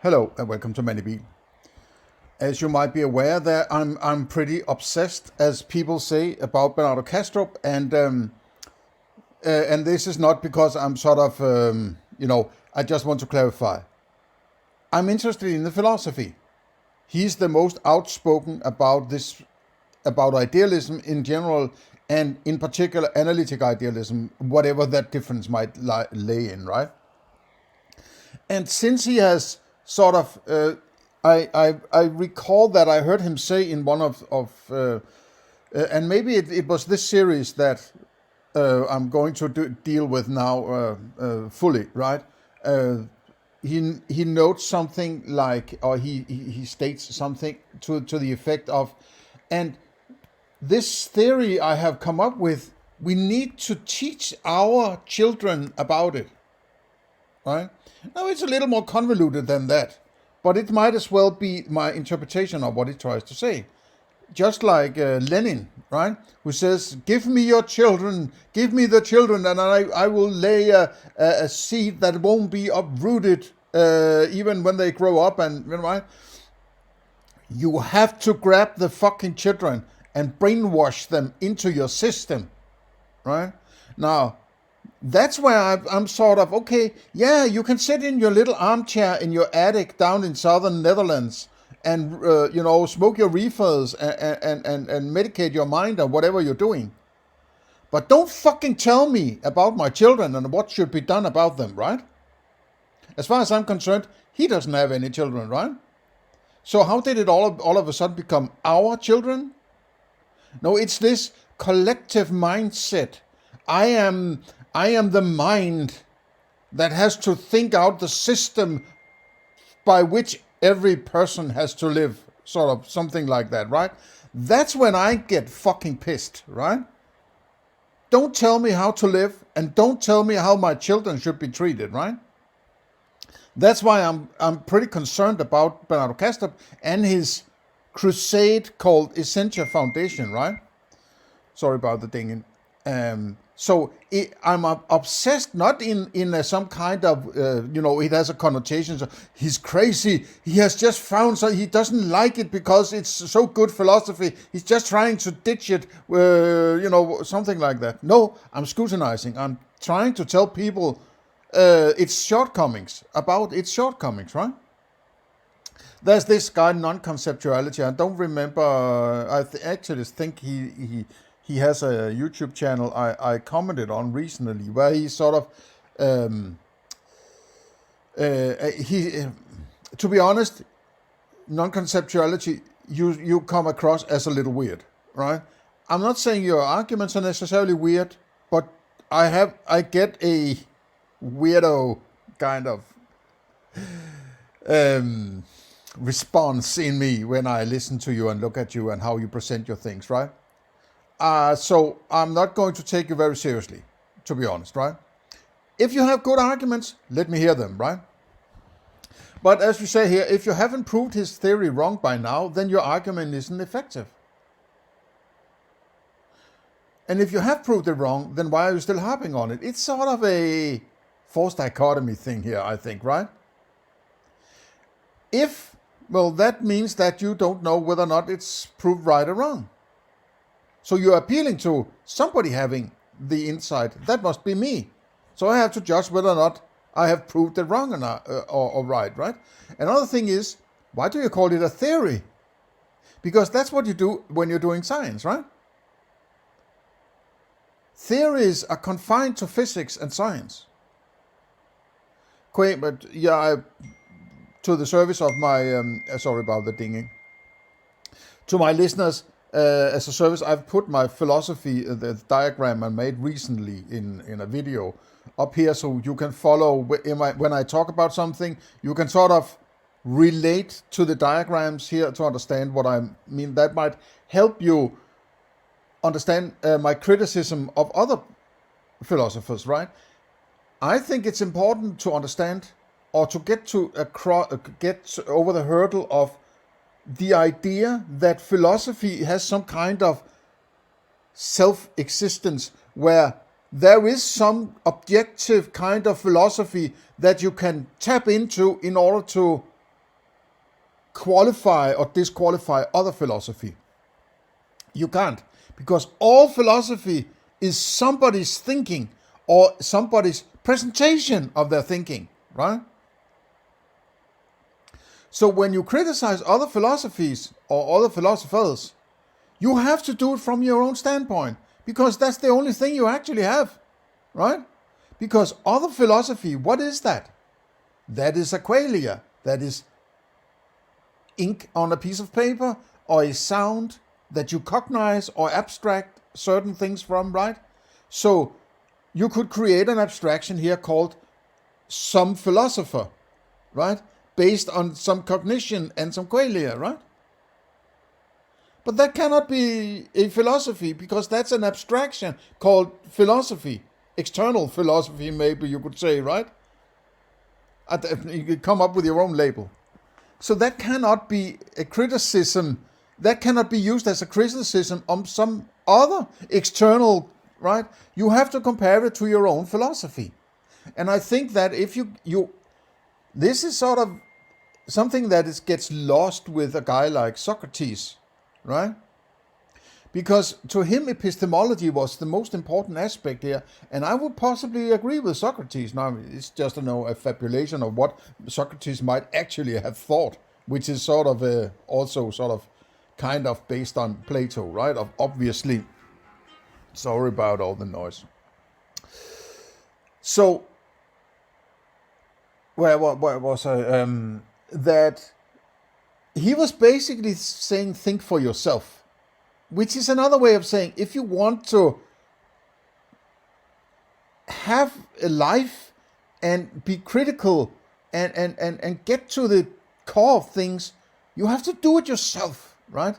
Hello and welcome to Mandibil. As you might be aware, that I'm pretty obsessed, as people say, about Bernardo Kastrup, and this is not because I'm sort of I just want to clarify. I'm interested in the philosophy. He's the most outspoken about idealism in general, and in particular analytic idealism, whatever that difference might lay in, right? And since he has sort of, I recall that I heard him say in one of and maybe it was this series that I'm going to deal with now fully, right? He notes something like, or he states something to the effect of, and this theory I have come up with, we need to teach our children about it, right? Now, it's a little more convoluted than that, but it might as well be my interpretation of what he tries to say. Just like Lenin, right, who says, give me your children, give me the children, and I will lay a seed that won't be uprooted even when they grow up. And right? You have to grab the fucking children and brainwash them into your system, right? Now, that's where I'm sort of, okay, yeah, you can sit in your little armchair in your attic down in southern Netherlands and, smoke your reefers and medicate your mind or whatever you're doing. But don't fucking tell me about my children and what should be done about them, right? As far as I'm concerned, he doesn't have any children, right? So how did it all of a sudden become our children? No, it's this collective mindset. I am the mind that has to think out the system by which every person has to live, sort of something like that, right? That's when I get fucking pissed, right? Don't tell me how to live, and don't tell me how my children should be treated, right? That's why I'm pretty concerned about Bernardo Kastrup and his crusade called Essentia Foundation, right? Sorry about the dinging. I'm obsessed, not in some kind of, it has a connotation. So he's crazy. He has just found, so he doesn't like it because it's so good philosophy. He's just trying to ditch it, something like that. No, I'm scrutinizing. I'm trying to tell people its shortcomings, right? There's this guy, non-conceptuality. I don't remember. I actually think he has a YouTube channel I commented on recently, where he sort of to be honest, non-conceptuality you come across as a little weird, right? I'm not saying your arguments are necessarily weird, but I get a weirdo kind of response in me when I listen to you and look at you and how you present your things, right? So I'm not going to take you very seriously, to be honest, right? If you have good arguments, let me hear them, right? But as we say here, if you haven't proved his theory wrong by now, then your argument isn't effective. And if you have proved it wrong, then why are you still harping on it? It's sort of a false dichotomy thing here, I think, right? That means that you don't know whether or not it's proved right or wrong. So you're appealing to somebody having the insight. That must be me. So I have to judge whether or not I have proved it wrong or right, right? Another thing is, why do you call it a theory? Because that's what you do when you're doing science, right? Theories are confined to physics and science. Okay, but yeah, to the service of my, sorry about the dinging. To my listeners, as a service, I've put my philosophy, the diagram I made recently in a video up here, so you can follow when I talk about something. You can sort of relate to the diagrams here to understand what I mean. That might help you understand my criticism of other philosophers, right? I think it's important to understand or to get over the hurdle of the idea that philosophy has some kind of self-existence where there is some objective kind of philosophy that you can tap into in order to qualify or disqualify other philosophy. You can't, because all philosophy is somebody's thinking or somebody's presentation of their thinking, right? So when you criticize other philosophies or other philosophers, you have to do it from your own standpoint, because that's the only thing you actually have, right? Because other philosophy, what is that? That is a qualia. That is ink on a piece of paper, or a sound that you cognize or abstract certain things from, right? So you could create an abstraction here called some philosopher, right? Based on some cognition and some qualia, right? But that cannot be a philosophy, because that's an abstraction called philosophy. External philosophy, maybe you could say, right? You could come up with your own label. So that cannot be a criticism. That cannot be used as a criticism on some other external, right? You have to compare it to your own philosophy. And I think that if you this is sort of something that gets lost with a guy like Socrates, right? Because to him, epistemology was the most important aspect here, and I would possibly agree with Socrates. Now, it's just a fabulation of what Socrates might actually have thought, which is sort of also sort of kind of based on Plato, right? Obviously, sorry about all the noise. So, where was I? That he was basically saying, think for yourself. Which is another way of saying, if you want to have a life and be critical and get to the core of things, you have to do it yourself, right?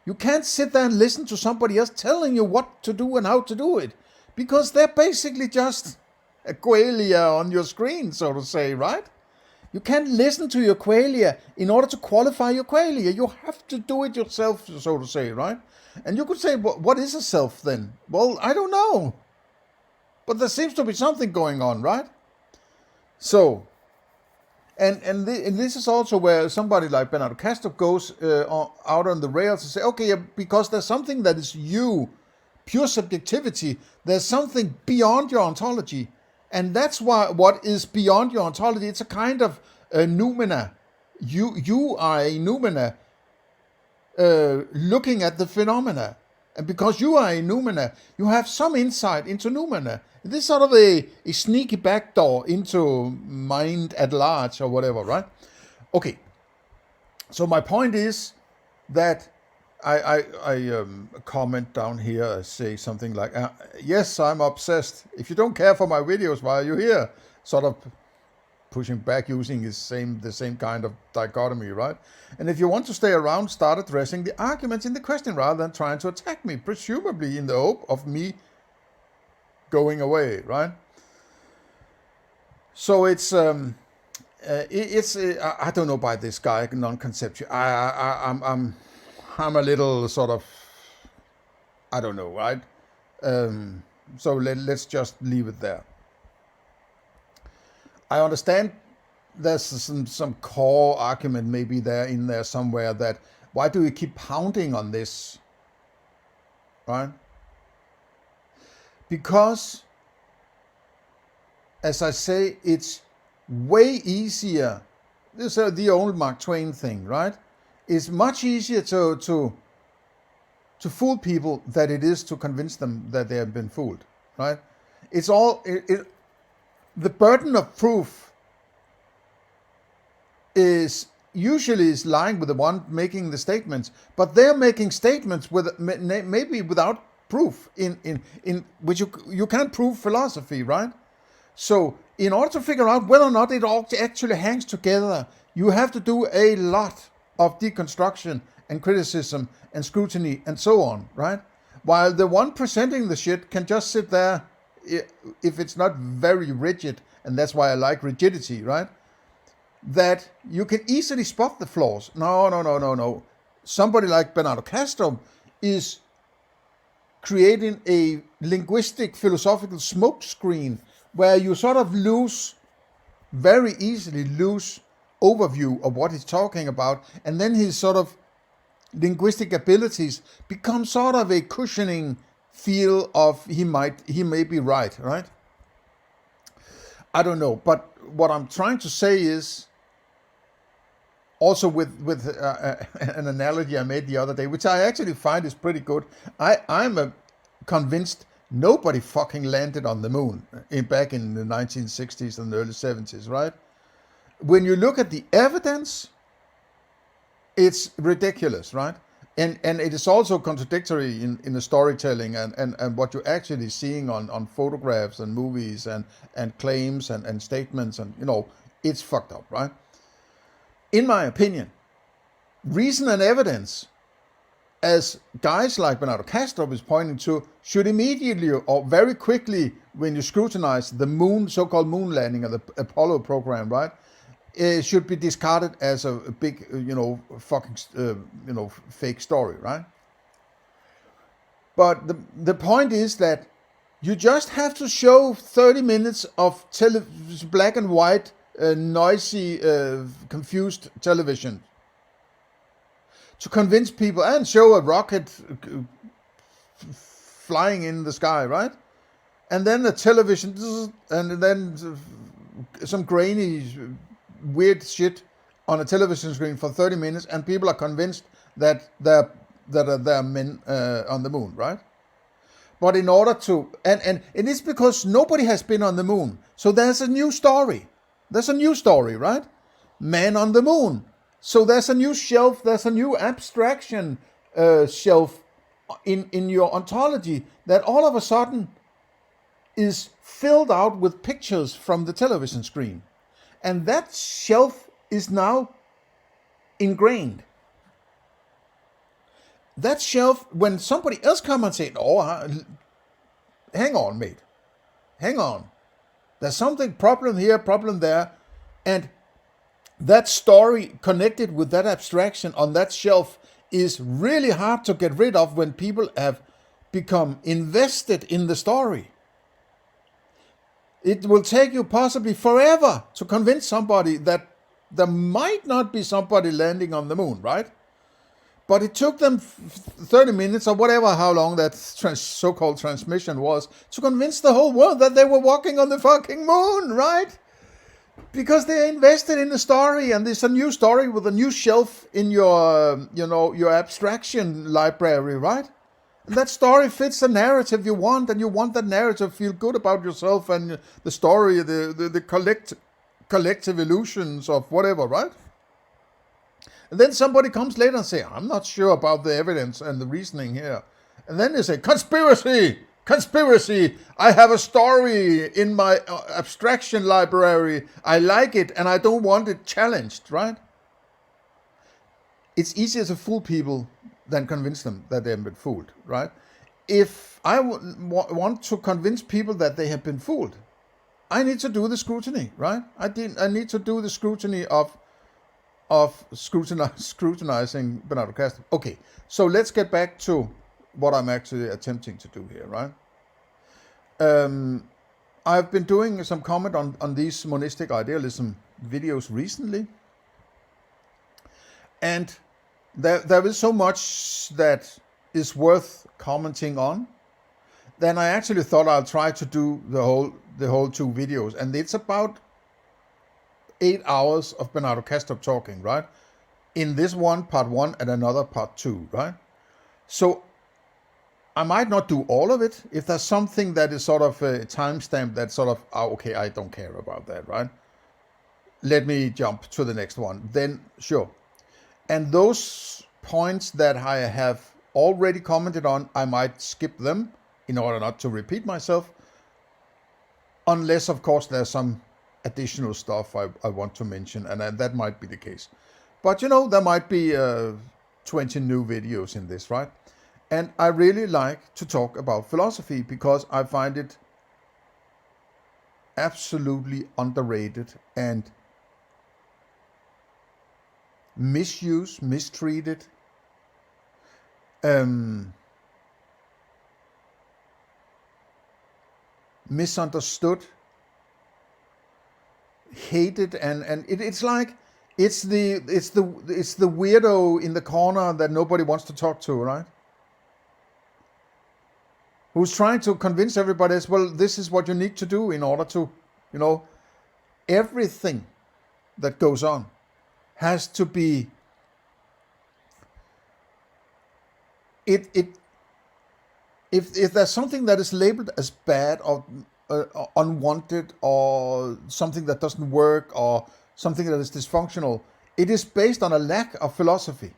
You can't sit there and listen to somebody else telling you what to do and how to do it, because they're basically just a qualia on your screen, so to say, right? You can't listen to your qualia in order to qualify your qualia. You have to do it yourself, so to say, right? And you could say, what is a self then? Well, I don't know. But there seems to be something going on, right? So, and this is also where somebody like Bernardo Kastrup goes out on the rails and say, okay, because there's something that is you, pure subjectivity, there's something beyond your ontology. And that's why what is beyond your ontology, it's a kind of noumena. You are a noumena. Looking at the phenomena, and because you are a noumena, you have some insight into noumena. This is sort of a sneaky backdoor into mind at large or whatever, right? Okay, so my point is that I comment down here, say something like, yes, I'm obsessed. If you don't care for my videos, why are you here? Sort of pushing back, using the same kind of dichotomy, right? And if you want to stay around, start addressing the arguments in the question rather than trying to attack me, presumably in the hope of me going away, right? So it's I don't know about this guy, non-conceptual. I'm a little sort of, I don't know, right? So let's just leave it there. I understand there's some core argument maybe in there somewhere that why do you keep pounding on this, right? Because, as I say, it's way easier. This is the old Mark Twain thing, right? It's much easier to fool people than it is to convince them that they have been fooled, right? It's all the burden of proof is usually lying with the one making the statements, but they're making statements with maybe without proof in which you can't prove philosophy, right? So in order to figure out whether or not it all actually hangs together, you have to do a lot of deconstruction and criticism and scrutiny and so on, right? While the one presenting the shit can just sit there, if it's not very rigid, and that's why I like rigidity, right? That you can easily spot the flaws. No. Somebody like Bernardo Kastrup is creating a linguistic, philosophical smokescreen where you sort of very easily lose overview of what he's talking about, and then his sort of linguistic abilities become sort of a cushioning feel of he may be right, right? I don't know, but what I'm trying to say is also with an analogy I made the other day, which I actually find is pretty good. I'm convinced nobody fucking landed on the moon back in the 1960s and the early 70s, right? When you look at the evidence, it's ridiculous, right? And it is also contradictory in the storytelling and what you're actually seeing on photographs and movies and claims and statements, and it's fucked up, right? In my opinion, reason and evidence, as guys like Bernardo Kastrup is pointing to, should immediately or very quickly, when you scrutinize the moon, so-called moon landing of the Apollo program, right, it should be discarded as a big, fucking, fake story, right? But the point is that you just have to show 30 minutes of black and white, noisy, confused television to convince people, and show a rocket flying in the sky, right? And then the television, and then some grainy, weird shit on a television screen for 30 minutes, and people are convinced that there are men on the moon, right? But in order to, and it's because nobody has been on the moon, so there's a new story. There's a new story, right? Man on the moon. So there's a new shelf, there's a new abstraction shelf in your ontology that all of a sudden is filled out with pictures from the television screen. And that shelf is now ingrained. That shelf, when somebody else comes and says, hang on, mate. Hang on. There's something, problem here, problem there. And that story connected with that abstraction on that shelf is really hard to get rid of when people have become invested in the story. It will take you possibly forever to convince somebody that there might not be somebody landing on the moon, right? But it took them 30 minutes or whatever, how long that so-called transmission was, to convince the whole world that they were walking on the fucking moon, right? Because they're invested in the story, and there's a new story with a new shelf in your, your abstraction library, right? And that story fits the narrative you want, and you want that narrative to feel good about yourself and the story, the collective illusions of whatever, right? And then somebody comes later and say, I'm not sure about the evidence and the reasoning here. And then they say, conspiracy, I have a story in my abstraction library. I like it and I don't want it challenged, right? It's easier to fool people than convince them that they have been fooled, right? If I want to convince people that they have been fooled, I need to do the scrutiny, right? I need to do the scrutiny of scrutinizing Bernardo Kastrup. Okay, so let's get back to what I'm actually attempting to do here, right? I've been doing some comment on these monistic idealism videos recently, and there is so much that is worth commenting on. Then I actually thought I'll try to do the whole 2 videos, and it's about 8 hours of Bernardo Kastrup talking, right? In this one, part 1, and another part 2, right? So I might not do all of it. If there's something that is sort of a timestamp that's sort of, okay, I don't care about that, right? Let me jump to the next one. Then, sure. And those points that I have already commented on, I might skip them in order not to repeat myself. Unless, of course, there's some additional stuff I want to mention, and that might be the case. But there might be 20 new videos in this, right? And I really like to talk about philosophy because I find it absolutely underrated and misused, mistreated, misunderstood, hated, and it's like It's the weirdo in the corner that nobody wants to talk to, right? Who's trying to convince everybody else, well, this is what you need to do in order to, everything that goes on has to be it if there's something that is labeled as bad or unwanted or something that doesn't work or something that is dysfunctional, it is based on a lack of philosophy,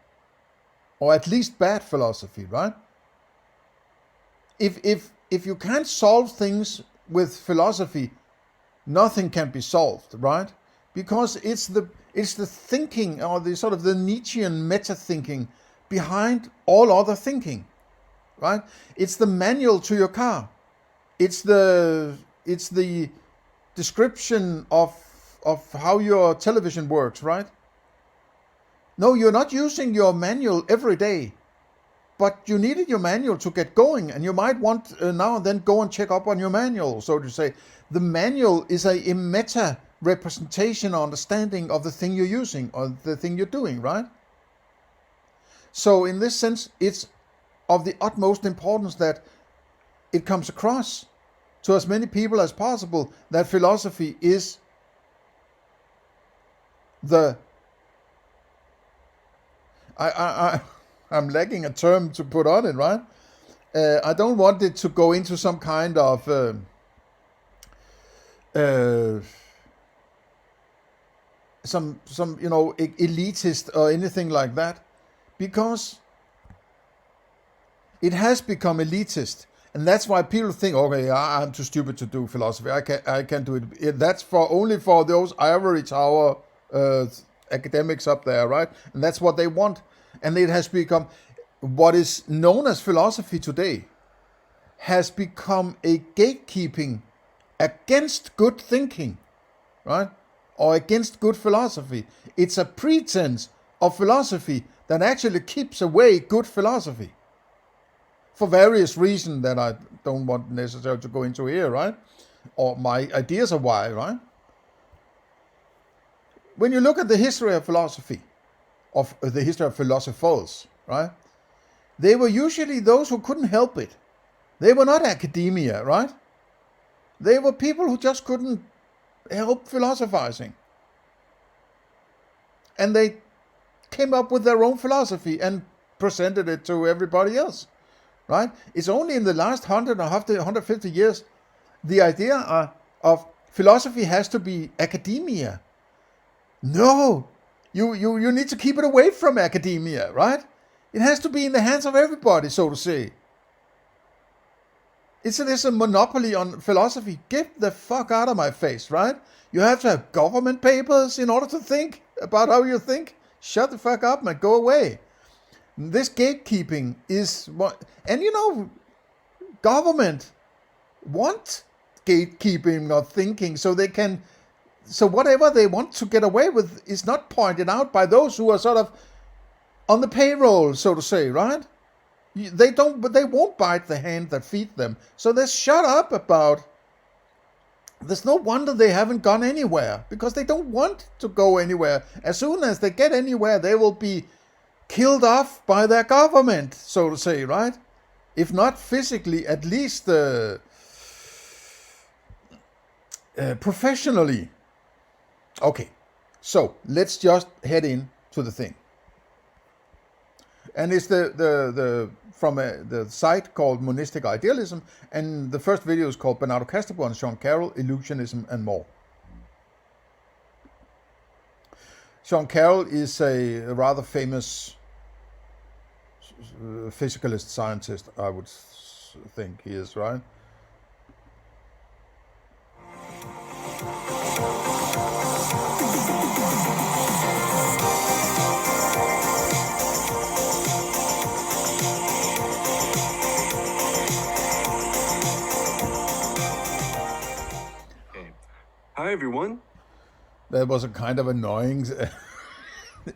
or at least bad philosophy, right? If you can't solve things with philosophy, nothing can be solved, right? Because it's the thinking, or the sort of the Nietzschean meta thinking behind all other thinking, right? It's the manual to your car. It's the description of how your television works, right? No, you're not using your manual every day, but you needed your manual to get going, and you might want now and then go and check up on your manual, so to say. The manual is a meta representation or understanding of the thing you're using or the thing you're doing, right? So in this sense, it's of the utmost importance that it comes across to as many people as possible that philosophy is I'm lacking a term to put on it, right? I don't want it to go into some kind of some elitist or anything like that, because it has become elitist, and that's why people think, okay, I'm too stupid to do philosophy. I can't do it. That's only for those ivory tower academics up there, right? And that's what they want. And it has become what is known as philosophy today has become a gatekeeping against good thinking, right? Or against good philosophy. It's a pretense of philosophy that actually keeps away good philosophy, for various reasons that I don't want necessarily to go into here, right? Or my ideas of why, right? When you look at the history of philosophy, of the history of philosophers, right? They were usually those who couldn't help it. They were not academia, right? They were people who just couldn't help philosophizing. And they came up with their own philosophy and presented it to everybody else, right? It's only in the last 150 years the idea of philosophy has to be academia. No, you need to keep it away from academia, right? It has to be in the hands of everybody, so to say. It's a monopoly on philosophy. Get the fuck out of my face, right? You have to have government papers in order to think about how you think. Shut the fuck up and go away. This gatekeeping is what, and government want gatekeeping or thinking so they can, so whatever they want to get away with is not pointed out by those who are sort of on the payroll, so to say, right? They won't bite the hand that feeds them. So they shut up about. There's no wonder they haven't gone anywhere, because they don't want to go anywhere. As soon as they get anywhere, they will be killed off by their government, so to say, right? If not physically, at least professionally. Okay, so let's just head in to the thing. And it's from the site called Monistic Idealism, and the first video is called Bernardo Kastrup and Sean Carroll, Illusionism and More. Sean Carroll is a rather famous physicalist scientist, I would think he is, right? Hi everyone. That was a kind of annoying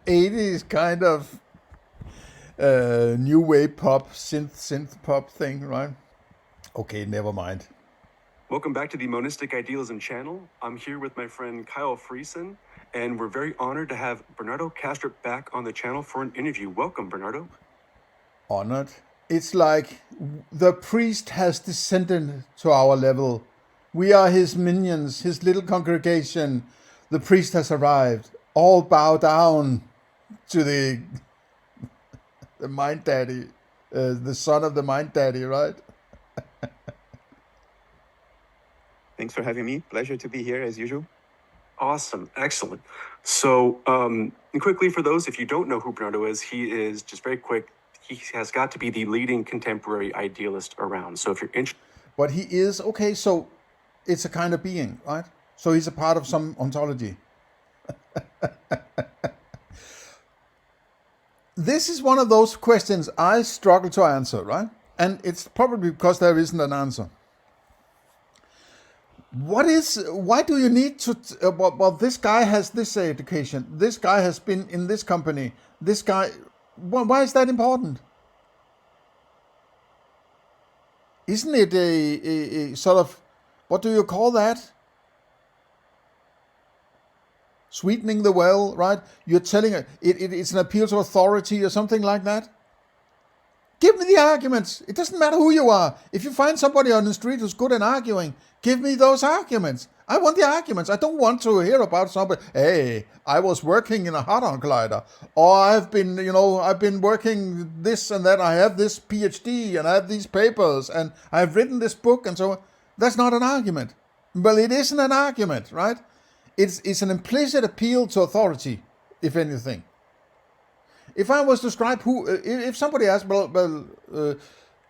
80s kind of new wave pop, synth pop thing, right? Okay, never mind. Welcome back to the Monistic Idealism channel. I'm here with my friend Kyle Friesen, and we're very honored to have Bernardo Kastrup back on the channel for an interview. Welcome, Bernardo. Honored. It's like the priest has descended to our level. We are his minions, his little congregation. The priest has arrived. All bow down to the mind daddy, the son of the mind daddy, right? Thanks for having me. Pleasure to be here as usual. Awesome. Excellent. So, quickly for those, if you don't know who Bernardo is, he is, just very quick, he has got to be the leading contemporary idealist around. So if you're interested... But he is, okay, so it's a kind of being, right? So he's a part of some ontology. This is one of those questions I struggle to answer, right? And it's probably because there isn't an answer. Why do you need to, well, this guy has this education, this guy has been in this company, this guy, why is that important? Isn't it a sort of, what do you call that? Sweetening the well, right? You're telling it's an appeal to authority or something like that. Give me the arguments. It doesn't matter who you are. If you find somebody on the street who's good in arguing, give me those arguments. I want the arguments. I don't want to hear about somebody, hey, I was working in a hot-on glider, or I've been working this and that, I have this PhD, and I have these papers, and I've written this book, and so on. That's not an argument. Well, it isn't an argument, right? It's an implicit appeal to authority, if anything. If I was to describe if somebody asked,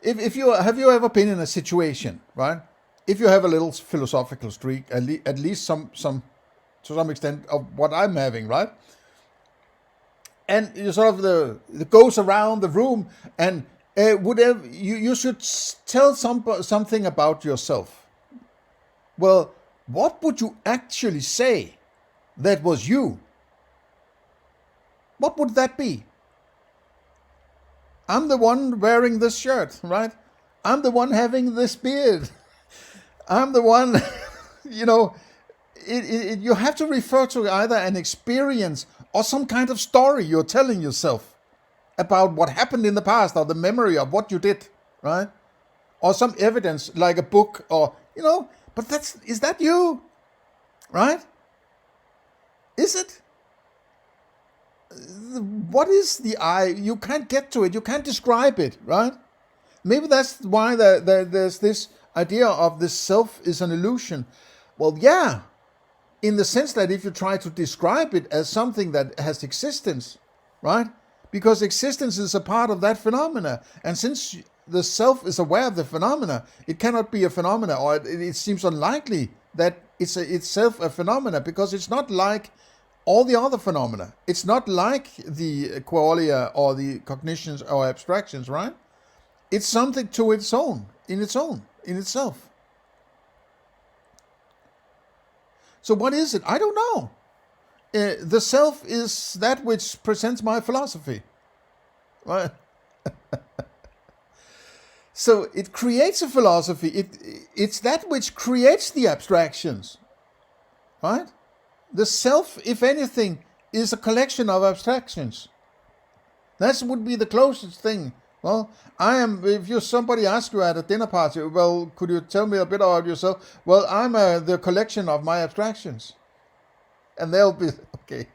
if you have you ever been in a situation, right? If you have a little philosophical streak, at least some to some extent of what I'm having, right? And you sort of it goes around the room, and whatever you should tell something about yourself. Well, what would you actually say that was you? What would that be? I'm the one wearing this shirt, right? I'm the one having this beard. I'm the one, you have to refer to either an experience or some kind of story you're telling yourself about what happened in the past, or the memory of what you did, right? Or some evidence like a book, or, but is that you? Right? Is it? What is the I? You can't get to it. You can't describe it, right? Maybe that's why there's this idea of the self is an illusion. Well, yeah, in the sense that if you try to describe it as something that has existence, right? Because existence is a part of that phenomena. And since the self is aware of the phenomena, it cannot be a phenomena, or it seems unlikely that it's itself a phenomena, because it's not like all the other phenomena. It's not like the qualia or the cognitions or abstractions, right? It's something in itself. So what is it? I don't know. The self is that which presents my philosophy, right? So it creates a philosophy. It's that which creates the abstractions, right? The self, if anything, is a collection of abstractions. That would be the closest thing. Well, if somebody asks you at a dinner party, well, could you tell me a bit about yourself? Well, I'm the collection of my abstractions. And they'll be, okay.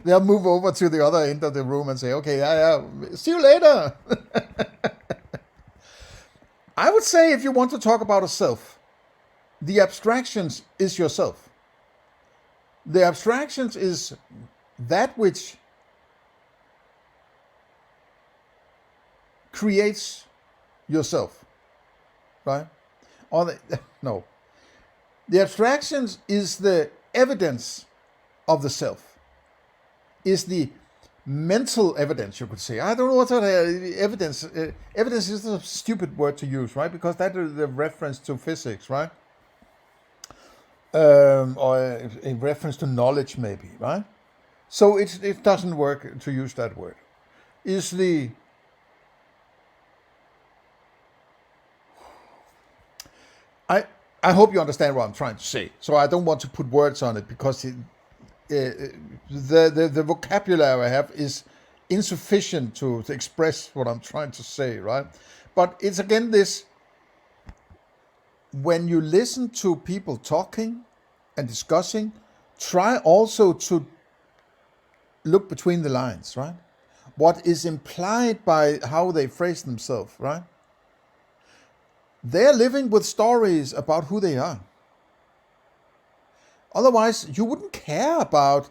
They'll move over to the other end of the room and say, okay, yeah, see you later. I would say, if you want to talk about a self, the abstractions is yourself. The abstractions is that which creates yourself, right? No. The abstractions is the evidence of the self, is the mental evidence, you could say. I don't know what evidence. Evidence is a stupid word to use, right? Because that is the reference to physics, right? Or a reference to knowledge, maybe, right? So it doesn't work to use that word. Is the I hope you understand what I'm trying to say. So I don't want to put words on it, because the vocabulary I have is insufficient to express what I'm trying to say, right? But it's again this, when you listen to people talking and discussing, try also to look between the lines, right? What is implied by how they phrase themselves, right? They're living with stories about who they are. Otherwise, you wouldn't care about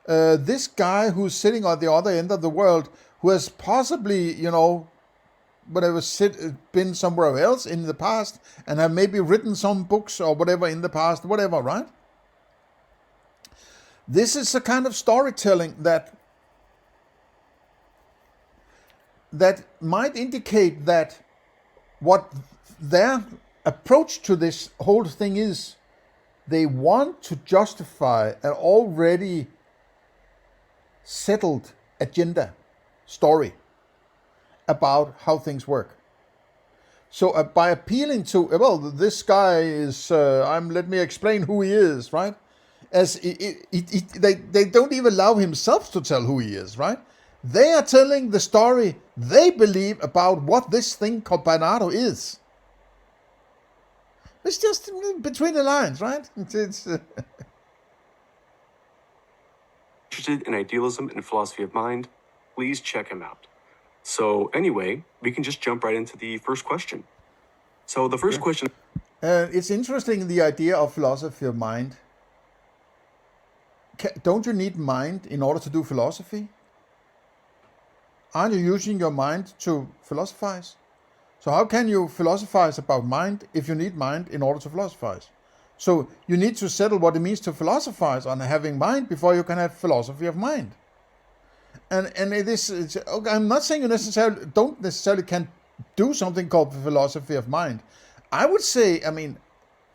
this guy who's sitting at the other end of the world, who has possibly, whatever, been somewhere else in the past and have maybe written some books or whatever in the past, whatever, right? This is a kind of storytelling that might indicate that what their approach to this whole thing is, they want to justify an already settled agenda, story about how things work. So by appealing to, well, this guy is, let me explain who he is, right? As they don't even allow himself to tell who he is, right? They are telling the story they believe about what this thing called Bernardo is. It's just between the lines, right? It's Interested in idealism and philosophy of mind, please check him out. So anyway, we can just jump right into the first question. So the first question... It's interesting, the idea of philosophy of mind. Don't you need mind in order to do philosophy? Aren't you using your mind to philosophize? So how can you philosophize about mind if you need mind in order to philosophize? So you need to settle what it means to philosophize on having mind before you can have philosophy of mind. And it is, okay, I'm not saying you don't necessarily can do something called philosophy of mind. I would say,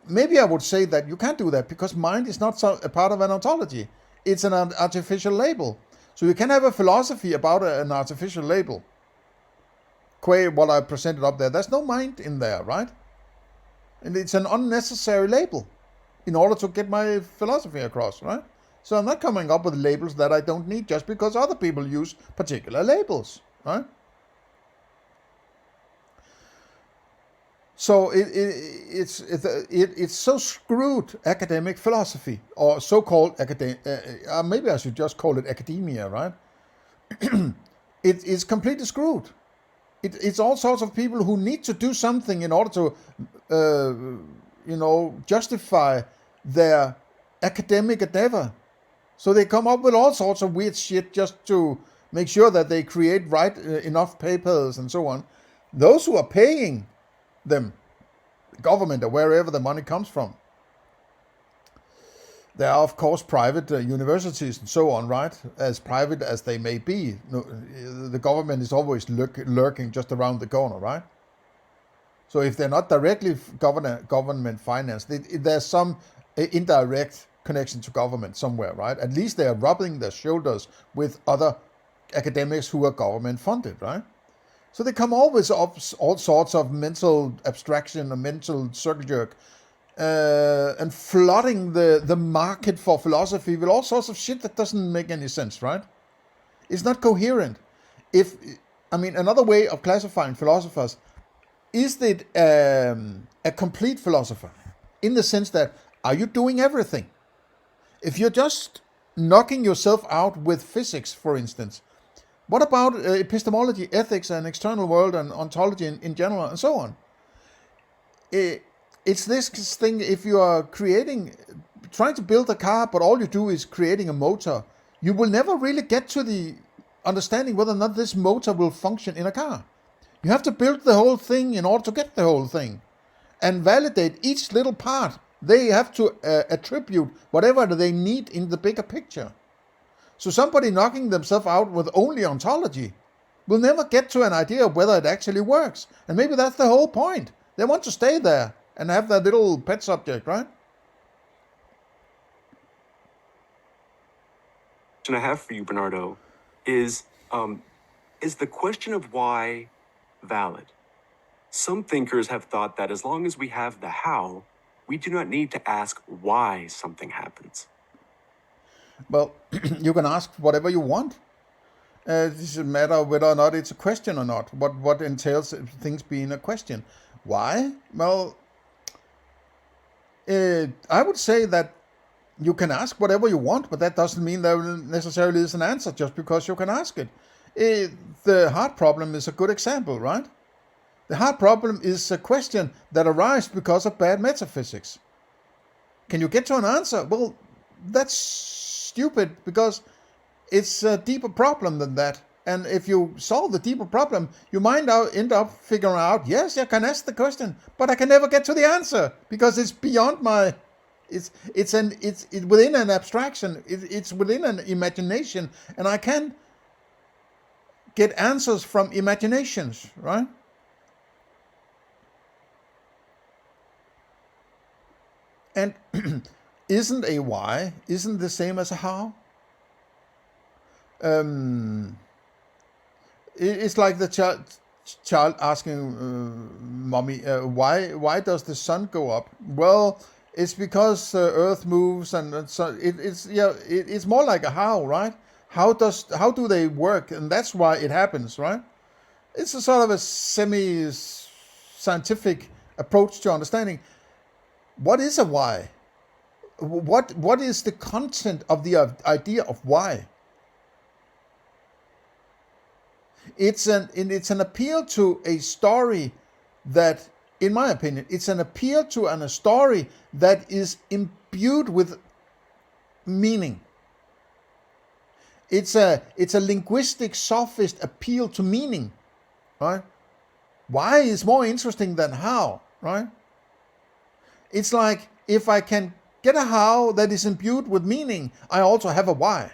maybe I would say that you can't do that because mind is not a part of an ontology. It's an artificial label. So you can have a philosophy about an artificial label. What I presented up there, there's no mind in there, right? And it's an unnecessary label in order to get my philosophy across, right? So I'm not coming up with labels that I don't need just because other people use particular labels, right? So it's so screwed academic philosophy, or so-called maybe I should just call it academia, right? It's completely screwed. It's all sorts of people who need to do something in order to, justify their academic endeavor. So they come up with all sorts of weird shit just to make sure that they create enough papers and so on. Those who are paying them, the government or wherever the money comes from. There are, of course, private universities and so on, right? As private as they may be. The government is always lurking just around the corner, right? So if they're not directly government financed, there's some indirect connection to government somewhere, right? At least they are rubbing their shoulders with other academics who are government funded, right? So they come always up all sorts of mental abstraction and mental circle jerk, and flooding the market for philosophy with all sorts of shit that doesn't make any sense, right? It's not coherent. Another way of classifying philosophers is it a complete philosopher, in the sense that, are you doing everything? If you're just knocking yourself out with physics, for instance, what about epistemology, ethics, and external world, and ontology in general, and so on? It's this thing, if you are trying to build a car, but all you do is creating a motor, you will never really get to the understanding whether or not this motor will function in a car. You have to build the whole thing in order to get the whole thing, and validate each little part. They have to attribute whatever they need in the bigger picture. So somebody knocking themselves out with only ontology will never get to an idea of whether it actually works. And maybe that's the whole point. They want to stay there and have that little pet subject, right? Question I have for you, Bernardo, is the question of why valid? Some thinkers have thought that as long as we have the how, we do not need to ask why something happens. Well, you can ask whatever you want. It doesn't matter whether or not it's a question or not. What entails things being a question? Why? Well, I would say that you can ask whatever you want, but that doesn't mean there necessarily is an answer just because you can ask it. The heart problem is a good example, right? The heart problem is a question that arises because of bad metaphysics. Can you get to an answer? Well, that's stupid because it's a deeper problem than that. And if you solve the deeper problem, you might end up figuring out, yes, I can ask the question, but I can never get to the answer because it's beyond my. It's within an abstraction. It's within an imagination, and I can get answers from imaginations, right? And isn't a why isn't the same as a how? It's like the child asking mommy, why does the sun go up? Well, it's because Earth moves, and so it's more like a how, right? How do they work, and that's why it happens, right? It's a sort of a semi-scientific approach to understanding what is a why. What is the content of the idea of why? It's an appeal to a story that, in my opinion, it's an appeal to a story that is imbued with meaning. It's a linguistic sophist appeal to meaning, right? Why is more interesting than how, right? It's like if I can get a how that is imbued with meaning, I also have a why.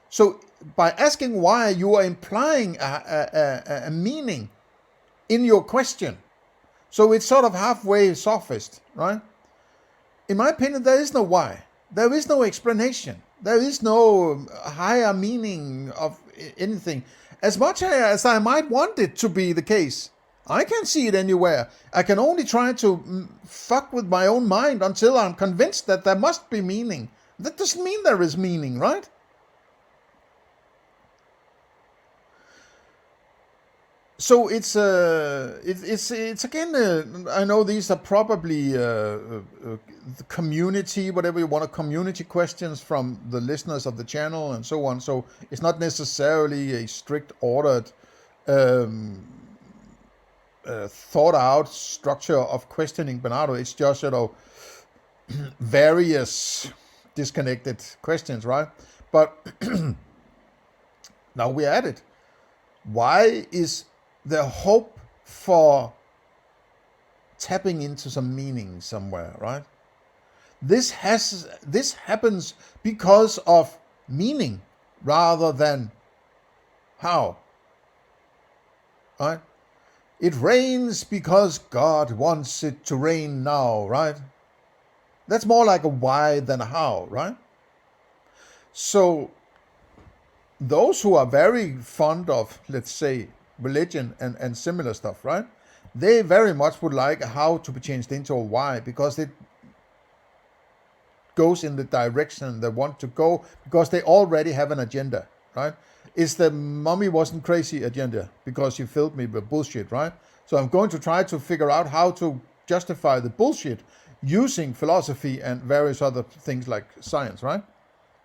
So by asking why, you are implying a meaning in your question. So it's sort of halfway sophist, right? In my opinion, there is no why. There is no explanation. There is no higher meaning of anything. As much as I might want it to be the case, I can't see it anywhere. I can only try to fuck with my own mind until I'm convinced that there must be meaning. That doesn't mean there is meaning, right? So it's again. I know these are probably the community, whatever you want, community questions from the listeners of the channel and so on. So it's not necessarily a strict ordered, thought out structure of questioning Bernardo. It's just various disconnected questions, right? But now we're at it. Why is the hope for tapping into some meaning somewhere, right? This happens because of meaning rather than how, right? It rains because God wants it to rain now, right? That's more like a why than a how, right? So those who are very fond of, let's say, religion and similar stuff, right? They very much would like a how to be changed into a why because it goes in the direction they want to go because they already have an agenda, right? It's the mommy wasn't crazy agenda because she filled me with bullshit, right? So I'm going to try to figure out how to justify the bullshit using philosophy and various other things like science, right?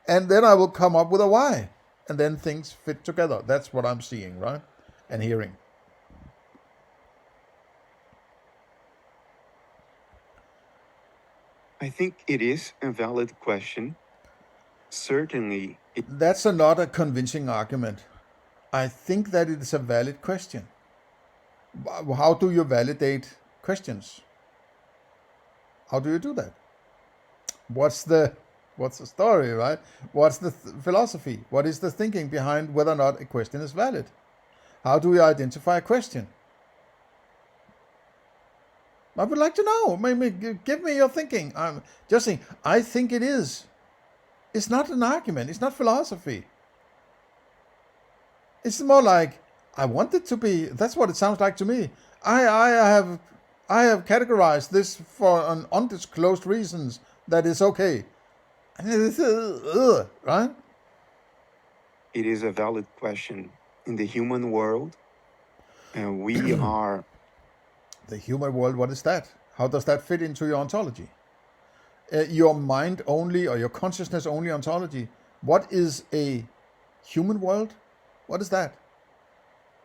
And then I will come up with a why. And then things fit together. That's what I'm seeing, right? And hearing. I think it is a valid question. Certainly, That's not a convincing argument. I think that it is a valid question. How do you validate questions? How do you do that? What's the story, right? What's the philosophy? What is the thinking behind whether or not a question is valid? How do we identify a question? I would like to know. Maybe give me your thinking. I'm just saying, I think it is. It's not an argument. It's not philosophy. It's more like, I want it to be. That's what it sounds like to me. I have categorized this for an undisclosed reasons that is okay. And it's, right? It is a valid question. In the human world, we are The human world, what is that? How does that fit into your ontology? Your mind only or your consciousness only ontology. What is a human world? What is that?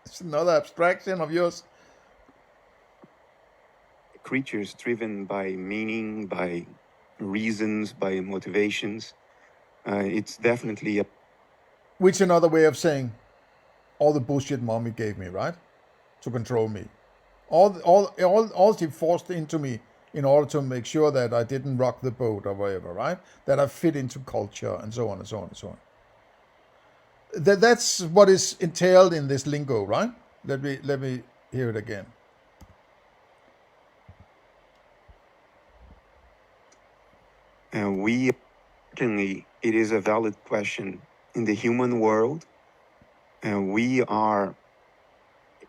It's another abstraction of yours. creatures driven by meaning, by reasons, by motivations. It's definitely a Which another way of saying all the bullshit mommy gave me, right? To control me. All she forced into me in order to make sure that I didn't rock the boat or whatever, right? That I fit into culture and so on and so on and so on. That's what is entailed in this lingo, right? Let me hear it again. we certainly, it is a valid question. In the human world, we are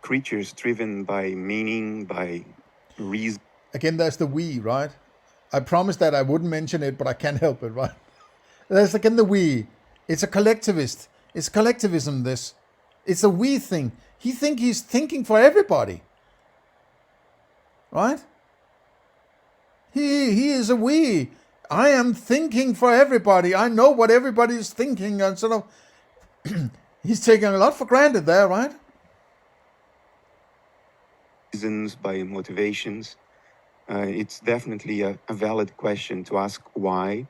creatures driven by meaning, by reason. Again, there's the we, right? I promised that I wouldn't mention it, but I can't help it, right? There's again the we. It's a collectivist. It's collectivism, this. It's a we thing. He's thinking for everybody. Right? He is a we. I am thinking for everybody. I know what everybody is thinking, and sort of he's taking a lot for granted there, right? Reasons, by motivations. It's definitely a valid question to ask why.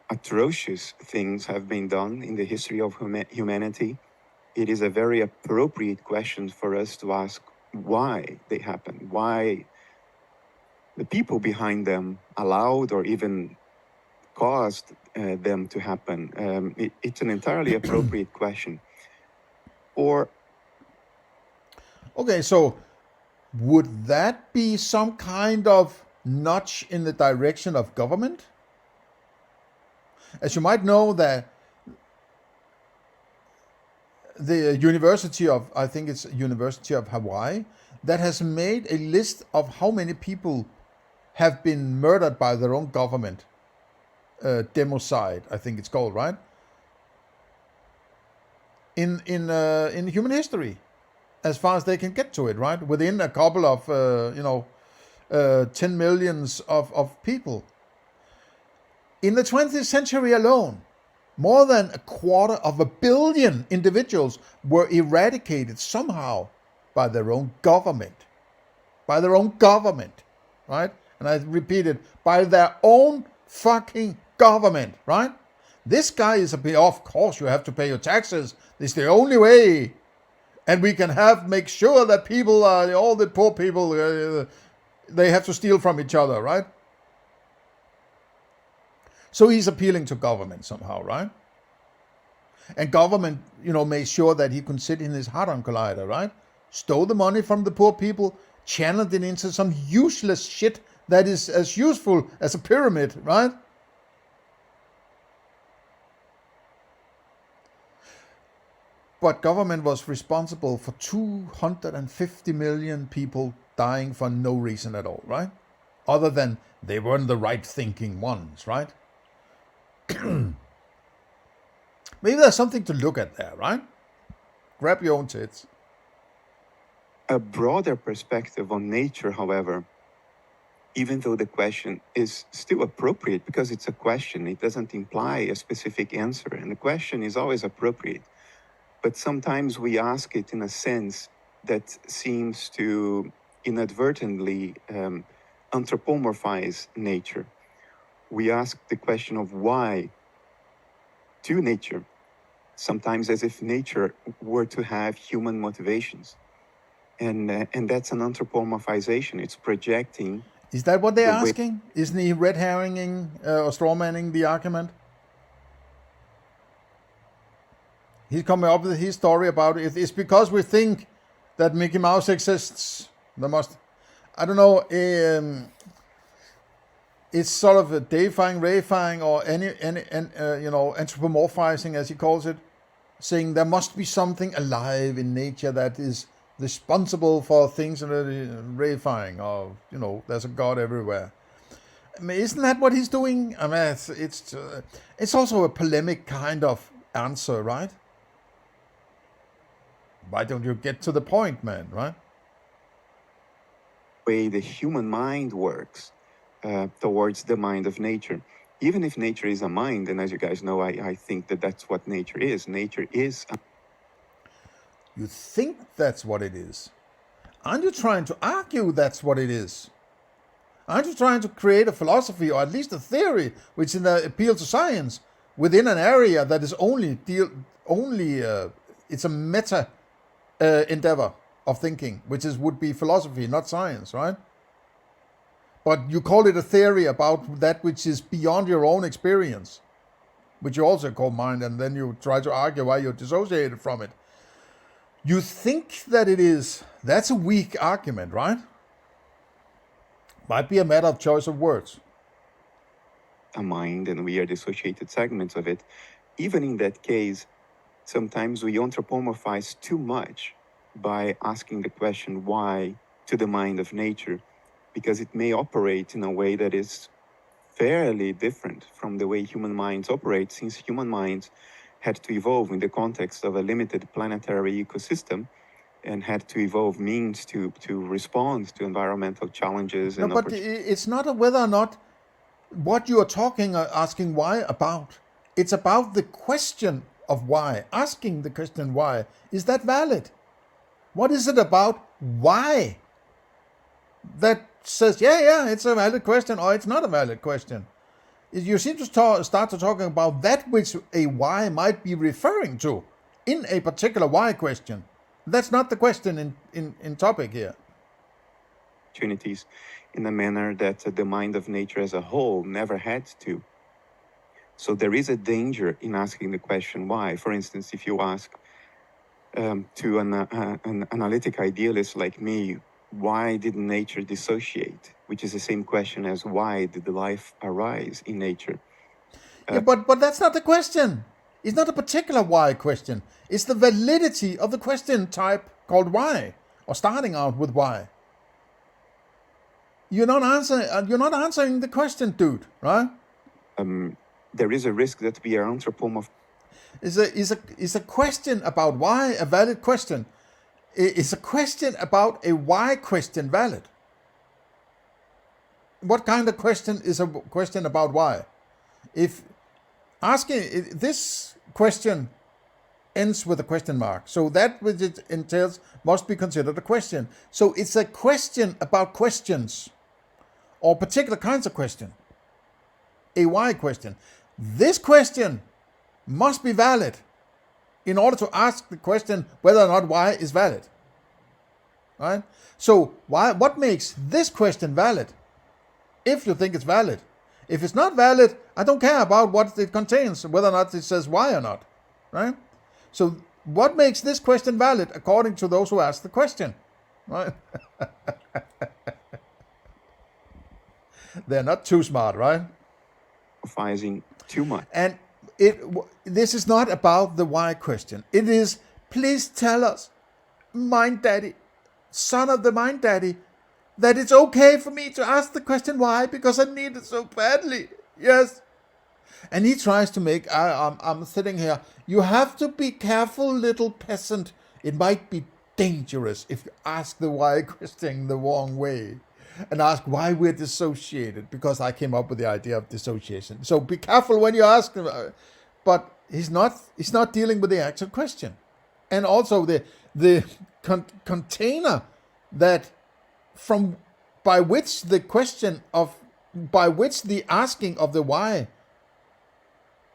Atrocious things have been done in the history of humanity. It is a very appropriate question for us to ask why they happened, why the people behind them allowed or even caused them to happen. It's an entirely appropriate question. Okay, so would that be some kind of nudge in the direction of government? As you might know, that the University of, I think it's University of Hawaii, that has made a list of how many people have been murdered by their own government. Democide, I think it's called, right? In human history, as far as they can get to it, right? Within a couple of 10 millions of people. In the 20th century alone, more than 250 million individuals were eradicated somehow by their own government. By their own government, right? And I repeat it, by their own fucking government, right? This guy is of course you have to pay your taxes. It's the only way. And we can make sure that people, all the poor people, they have to steal from each other, right? So he's appealing to government somehow, right? And government, made sure that he could sit in his hadron collider, right? Stole the money from the poor people, channeled it into some useless shit that is as useful as a pyramid, right? But government was responsible for 250 million people dying for no reason at all, right? Other than they weren't the right thinking ones, right? Maybe there's something to look at there, right? Grab your own tits. A broader perspective on nature, however, even though the question is still appropriate because it's a question, it doesn't imply a specific answer, and the question is always appropriate. But sometimes we ask it in a sense that seems to inadvertently anthropomorphize nature. We ask the question of why to nature, sometimes as if nature were to have human motivations. And that's an anthropomorphization. It's projecting. Is that what they're asking? Isn't he red herringing or strawmanning the argument? He's coming up with his story about it. It's because we think that Mickey Mouse exists. I don't know. It's sort of a deifying, reifying, or anthropomorphizing, as he calls it, saying there must be something alive in nature that is responsible for things, and reifying, or there's a God everywhere. I mean, isn't that what he's doing? I mean, it's also a polemic kind of answer, right? Why don't you get to the point, man, right? Way the human mind works towards the mind of nature. Even if nature is a mind, and as you guys know, I think that that's what nature is. Nature is a You think that's what it is. Aren't you trying to argue that's what it is? Aren't you trying to create a philosophy, or at least a theory, which appeals to science within an area that is it's a meta endeavor of thinking, which would be philosophy, not science, right? But you call it a theory about that which is beyond your own experience, which you also call mind, and then you try to argue why you're dissociated from it. You think that it is. That's a weak argument, right? Might be a matter of choice of words. a mind and we are dissociated segments of it. Even in that case, sometimes we anthropomorphize too much by asking the question why to the mind of nature, because it may operate in a way that is fairly different from the way human minds operate, since human minds had to evolve in the context of a limited planetary ecosystem and had to evolve means to respond to environmental challenges. No, And but it's not a whether or not what you are asking why about. It's about the question of why. Asking the question why. Is that valid? What is it about why that says, yeah, it's a valid question, or it's not a valid question? You seem to start to talking about that which a why might be referring to in a particular why question. That's not the question in topic here. opportunities in a manner that the mind of nature as a whole never had to. So there is a danger in asking the question why. For instance, if you ask to an analytic idealist like me, why did nature dissociate? Which is the same question as why did the life arise in nature? Yeah, but that's not the question. It's not a particular why question. It's the validity of the question type called why, or starting out with why. You're not answering the question, dude, right? There is a risk that we are anthropomorphizing. Is a question about why a valid question? Is a question about a why question valid? What kind of question is a question about why? If asking this question ends with a question mark, so that which it entails must be considered a question. So it's a question about questions, or particular kinds of question. A why question. This question must be valid in order to ask the question whether or not why is valid. Right? So what makes this question valid? If you think it's valid. If it's not valid, I don't care about what it contains, whether or not it says why or not. Right? So what makes this question valid according to those who ask the question? Right? They're not too smart, right? Too much. And this is not about the why question. It is, please tell us, mind daddy, son of the mind daddy, that it's okay for me to ask the question why, because I need it so badly. Yes. And he tries to make, I'm sitting here, you have to be careful, little peasant. It might be dangerous if you ask the why question the wrong way. And ask why we're dissociated, because I came up with the idea of dissociation. So be careful when you ask him. But he's not dealing with the actual question. And also the container that by which the asking of the why,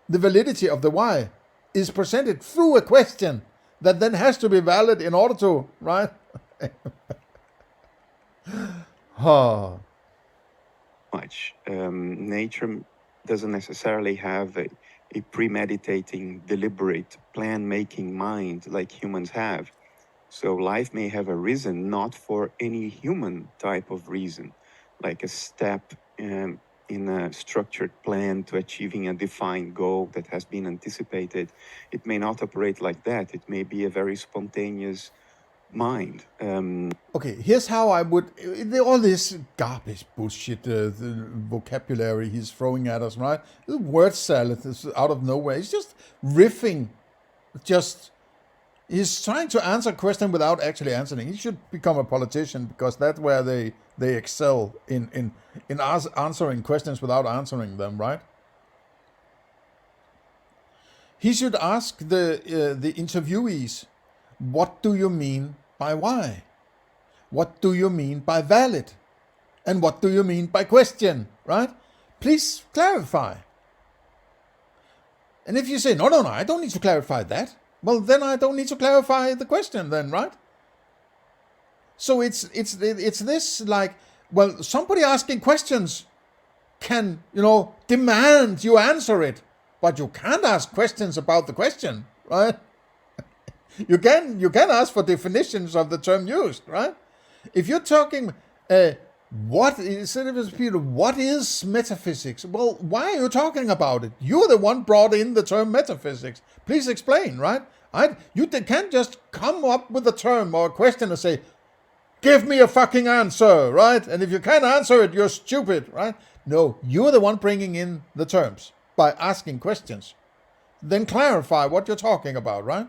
the validity of the why, is presented through a question that then has to be valid in order to, right? Much. Nature doesn't necessarily have a premeditating, deliberate, plan-making mind like humans have. So life may have arisen not for any human type of reason, like a step in a structured plan to achieving a defined goal that has been anticipated. It may not operate like that. It may be a very spontaneous mind. Okay, here's how I would... All this garbage bullshit, the vocabulary he's throwing at us, right? The word salad is out of nowhere. He's just riffing. He's trying to answer a question without actually answering. He should become a politician, because that's where they excel in answering questions without answering them, right? He should ask the interviewees, what do you mean by why? What do you mean by valid? And what do you mean by question, right? Please clarify. And if you say, no, I don't need to clarify that, well, then I don't need to clarify the question then, right? So it's this, like, well, somebody asking questions can, demand you answer it, but you can't ask questions about the question, right? You can ask for definitions of the term used, right? If you're talking, what is metaphysics? Well, why are you talking about it? You're the one brought in the term metaphysics. Please explain, right? You can't just come up with a term or a question and say, give me a fucking answer, right? And if you can't answer it, you're stupid, right? No, you're the one bringing in the terms by asking questions. Then clarify what you're talking about, right?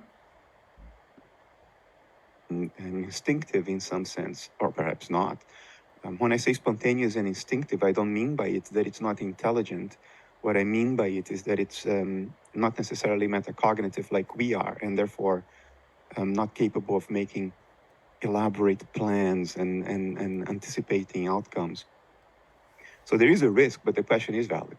And instinctive in some sense, or perhaps not. When I say spontaneous and instinctive, I don't mean by it that it's not intelligent. What I mean by it is that it's not necessarily metacognitive like we are, and therefore not capable of making elaborate plans and anticipating outcomes. So there is a risk, but the question is valid.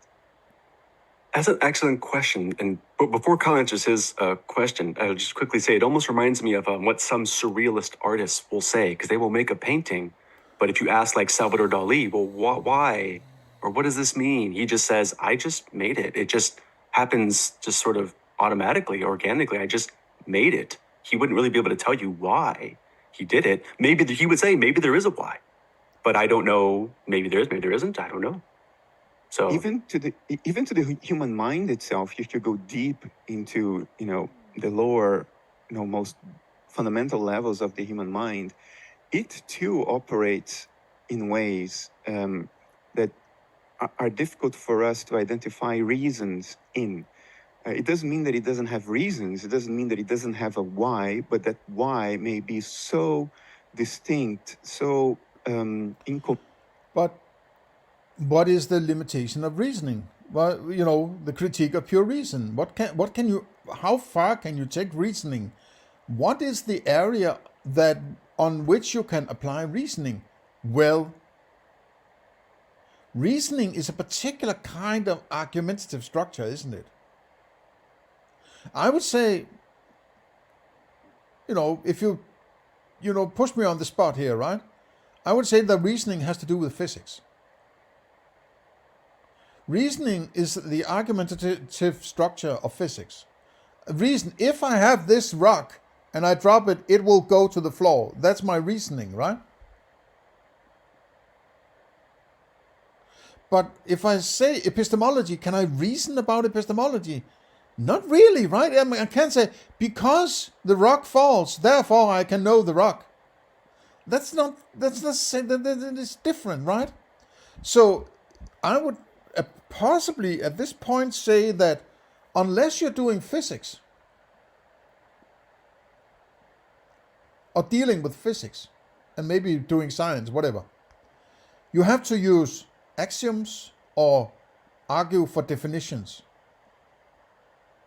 That's an excellent question. And before Kyle answers his question, I'll just quickly say it almost reminds me of what some surrealist artists will say, because they will make a painting, but if you ask like Salvador Dali, well, why? Or what does this mean? He just says, I just made it. It just happens just sort of automatically, organically. I just made it. He wouldn't really be able to tell you why he did it. Maybe he would say, maybe there is a why, but I don't know. Maybe there is, maybe there isn't. I don't know. So even to the human mind itself, if you go deep into the lower, most fundamental levels of the human mind, it too operates in ways that are difficult for us to identify reasons in. It doesn't mean that it doesn't have reasons. It doesn't mean that it doesn't have a why, but that why may be so distinct, so But what is the limitation of reasoning? Well, the critique of pure reason. How far can you take reasoning? What is the area on which you can apply reasoning? Well, reasoning is a particular kind of argumentative structure, isn't it? I would say, if you, push me on the spot here, right? I would say that reasoning has to do with physics. Reasoning is the argumentative structure of physics. If I have this rock and I drop it, it will go to the floor. That's my reasoning, right? But if I say epistemology, can I reason about epistemology? Not really, right? I can't say, because the rock falls, therefore I can know the rock. That's different, right? So I would possibly at this point say that unless you're doing physics or dealing with physics and maybe doing science, whatever, you have to use axioms or argue for definitions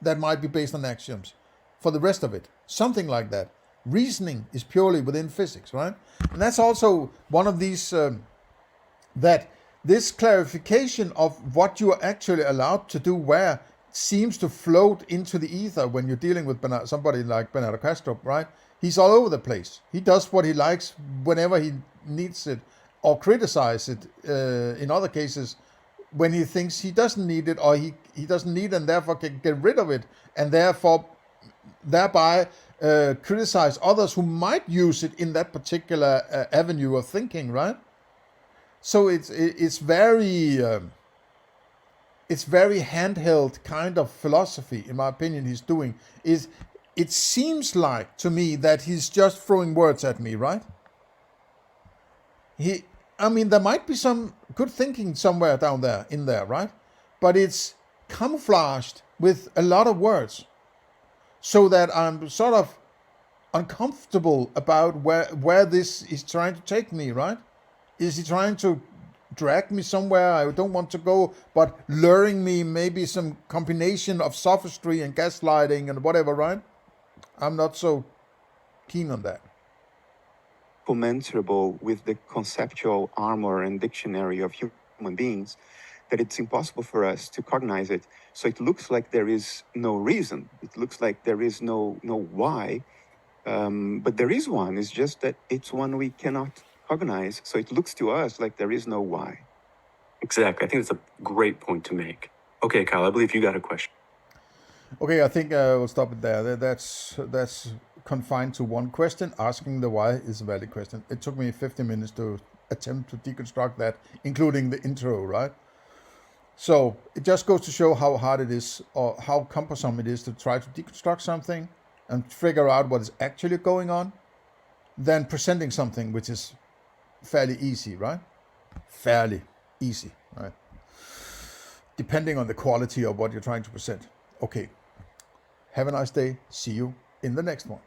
that might be based on axioms for the rest of it. Something like that. Reasoning is purely within physics, right? And that's also one of these, that this clarification of what you are actually allowed to do where seems to float into the ether when you're dealing with somebody like Bernardo Kastrup, right? He's all over the place. He does what he likes whenever he needs it, or criticize it in other cases when he thinks he doesn't need it, or he doesn't need it and therefore can get rid of it, and thereby criticize others who might use it in that particular avenue of thinking, right? So it's very handheld kind of philosophy, in my opinion. He's doing is it seems like to me that he's just throwing words at me, right? There might be some good thinking somewhere down there, in there, right? But it's camouflaged with a lot of words, so that I'm sort of uncomfortable about where this is trying to take me, right? Is he trying to drag me somewhere I don't want to go, but luring me maybe some combination of sophistry and gaslighting and whatever, right? I'm not so keen on that. Commensurable with the conceptual armor and dictionary of human beings, that it's impossible for us to cognize it. So it looks like there is no reason. It looks like there is no why. But there is one. It's just that it's one we cannot cognize. So it looks to us like there is no why. Exactly. I think that's a great point to make. Okay, Kyle, I believe you got a question. Okay, I think we'll stop it there. That's confined to one question. Asking the why is a valid question. It took me 50 minutes to attempt to deconstruct that, including the intro, right? So it just goes to show how hard it is, or how cumbersome it is to try to deconstruct something and figure out what is actually going on, than presenting something which is fairly easy, right? Fairly easy, right? Depending on the quality of what you're trying to present. Okay. Have a nice day. See you in the next one.